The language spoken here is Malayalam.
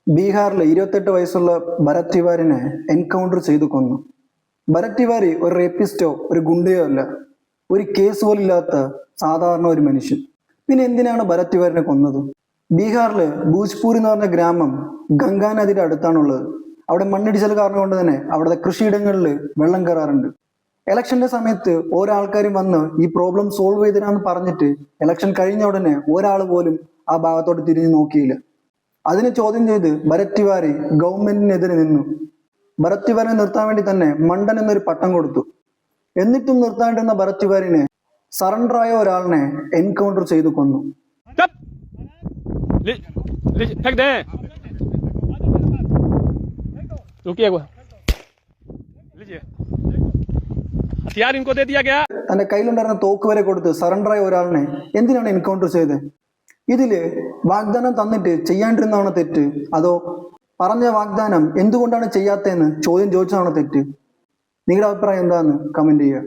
ബീഹാറിൽ 28 വയസ്സുള്ള ഭരത് തിവാരിനെ എൻകൗണ്ടർ ചെയ്തു കൊന്നു. ഭരത് തിവാരി ഒരു റേപ്പിസ്റ്റോ ഒരു ഗുണ്ടയോ അല്ല, ഒരു കേസ് പോലും ഇല്ലാത്ത സാധാരണ ഒരു മനുഷ്യൻ. പിന്നെ എന്തിനാണ് ഭരത് തിവാരിനെ കൊന്നത്? ബീഹാറിൽ ഭോജ്പൂർ എന്ന് പറഞ്ഞ ഗ്രാമം ഗംഗാ നദിയുടെ അടുത്താണുള്ളത്. അവിടെ മണ്ണിടിച്ചൽ കാരണം കൊണ്ട് തന്നെ അവിടുത്തെ കൃഷിയിടങ്ങളിൽ വെള്ളം കയറാറുണ്ട്. ഇലക്ഷന്റെ സമയത്ത് ഓരോ ആൾക്കാരും വന്ന് ഈ പ്രോബ്ലം സോൾവ് ചെയ്തിരാന്ന് പറഞ്ഞിട്ട് ഇലക്ഷൻ കഴിഞ്ഞ ഉടനെ ഒരാൾ പോലും ആ ഭാഗത്തോട്ട് തിരിഞ്ഞു നോക്കിയില്ല. അതിനെ ചോദ്യം ചെയ്ത് ഭരത് തിവാരി ഗവൺമെന്റിനെതിരെ നിന്നു. ഭരത് തിവാരിനെ നിർത്താൻ വേണ്ടി തന്നെ മണ്ടൻ എന്നൊരു പട്ടം കൊടുത്തു. എന്നിട്ടും നിർത്താണ്ടിരുന്ന ഭരത് തിവാരിനെ സറണ്ടർ ആയ ഒരാളിനെ എൻകൗണ്ടർ ചെയ്തു കൊന്നു. തന്റെ കയ്യിലുണ്ടായിരുന്ന തോക്ക് വരെ കൊടുത്ത് സറണ്ടർ ആയ ഒരാളിനെ എന്തിനാണ് എൻകൗണ്ടർ ചെയ്തത്? ഇതില് വാഗ്ദാനം തന്നിട്ട് ചെയ്യാണ്ടിരുന്നതാണോ തെറ്റ്, അതോ പറഞ്ഞ വാഗ്ദാനം എന്തുകൊണ്ടാണ് ചെയ്യാത്തതെന്ന് ചോദ്യം ചോദിച്ചതാണോ തെറ്റ്? നിങ്ങളുടെ അഭിപ്രായം എന്താന്ന് കമന്റ് ചെയ്യുക.